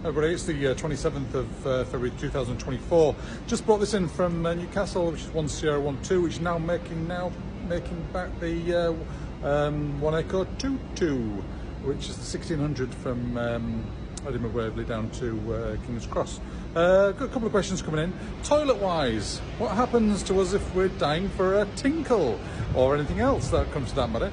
Everybody, it's the 27th of February 2024. Just brought this in from Newcastle, which is 1012, which is now making back the 1 Echo 22, which is the 1600 from Edinburgh Waverley down to King's Cross. Got a couple of questions coming in. Toilet-wise, what happens to us if we're dying for a tinkle or anything else that comes to that matter?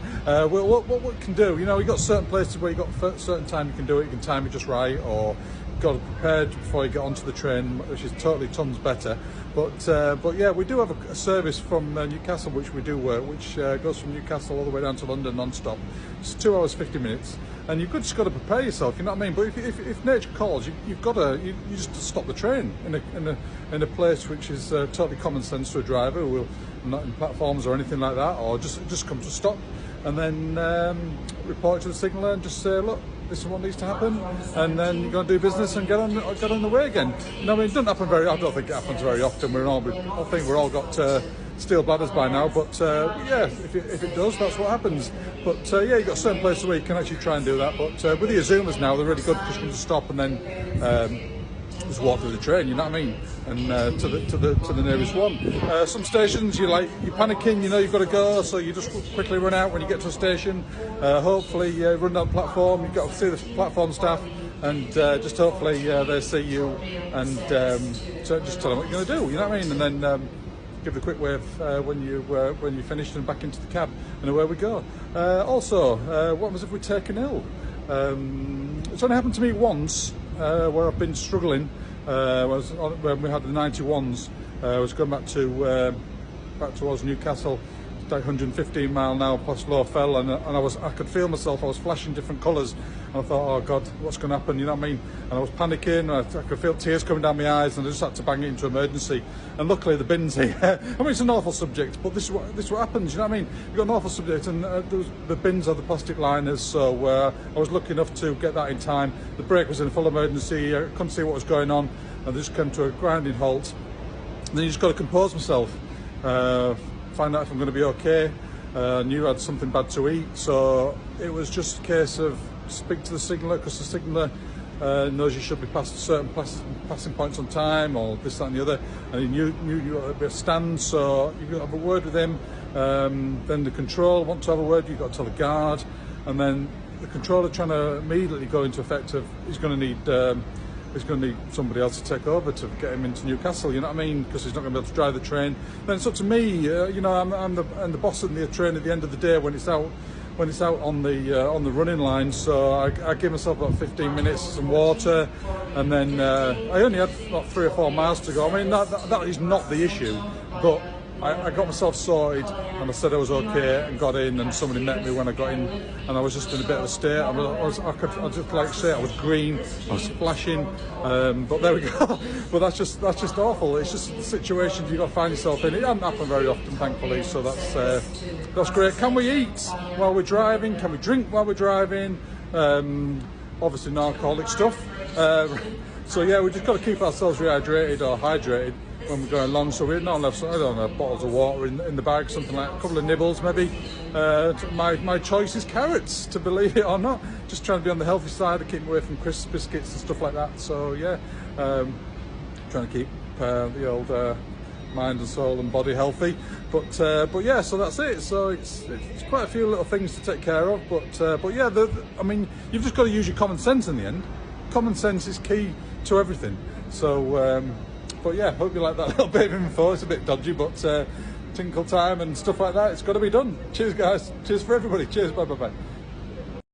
What we can do, you know, you've got certain places where you've got certain time you can do it, you can time it just right, or you've got it prepared before you get onto the train, which is totally tons better. But yeah, we do have a service from Newcastle which we do work, which goes from Newcastle all the way down to London non-stop. It's 2 hours 50 minutes, and you've just got to prepare yourself, you know what I mean? But if nature calls, you've got to you just stop the train in a place which is totally common sense to a driver who will not in platforms or anything like that, or just come to stop and then report to the signaller and just say, look, this is what needs to happen, and then you're going to do business and get on the way again. You know, I mean, it doesn't happen I don't think it happens very often. I think we're all got steel bladders by now, but yeah, if it does, that's what happens. But yeah, you've got certain places where you can actually try and do that. But with the Azumers now, they're really good because you can just stop and then just walk through the train, you know what I mean, and to the nearest one. Some stations you're panicking, you know you've got to go, so you just quickly run out when you get to a station. Hopefully run down the platform, you've got to see the platform staff, and just hopefully they see you, and so just tell them what you're going to do, you know what I mean, and then give the quick wave when you finished and back into the cab, and away we go. Also, what happens if we're taken ill? It's only happened to me once, where I've been struggling. When we had the 91s, I was going back towards Newcastle, like 115 mile an hour past Low Fell, and I could feel myself. I was flashing different colours, and I thought, oh God, what's going to happen? You know what I mean? And I was panicking. I could feel tears coming down my eyes, and I just had to bang it into emergency. And luckily, the bins here. I mean, it's an awful subject, but this is what happens. You know what I mean? You've got an awful subject, and the bins are the plastic liners. So I was lucky enough to get that in time. The brake was in full emergency. I couldn't see what was going on, and I just came to a grinding halt. And then you just got to compose myself. Find out if I'm going to be okay. I knew I had something bad to eat, so it was just a case of speak to the signaller, because the signaller knows you should be past certain passing points on time, or this, that and the other, and he knew you had a bit of stand, so you got to have a word with him. Then the control want to have a word, you've got to tell the guard, and then the controller trying to immediately go into effect of he's going to need somebody else to take over to get him into Newcastle, you know what I mean? Because he's not going to be able to drive the train. Then it's up to me, you know, I'm the boss of the train at the end of the day when it's out on the running line. So I give myself about 15 minutes, some water, and then I only had about 3 or 4 miles to go. I mean, that is not the issue, but I got myself sorted, and I said I was okay, and got in, and somebody met me when I got in, and I was just in a bit of a state. I just like to say I was green, I was flashing, but there we go. But that's just awful. It's just situations you got to find yourself in. It doesn't happen very often, thankfully. So that's great. Can we eat while we're driving? Can we drink while we're driving? Obviously, non-alcoholic stuff. So yeah, we just got to keep ourselves rehydrated or hydrated when we're going along, so we're not allowed, I don't know, bottles of water in the bag, something like a couple of nibbles maybe. My choice is carrots, to believe it or not. Just trying to be on the healthy side of keeping away from crisps, biscuits and stuff like that. So yeah, trying to keep the old mind and soul and body healthy. But yeah, so that's it. So it's quite a few little things to take care of. But yeah, I mean, you've just got to use your common sense in the end. Common sense is key to everything. So but yeah, hope you like that little bit of info. It's a bit dodgy, but tinkle time and stuff like that, it's got to be done. Cheers guys, cheers for everybody, cheers, bye bye bye.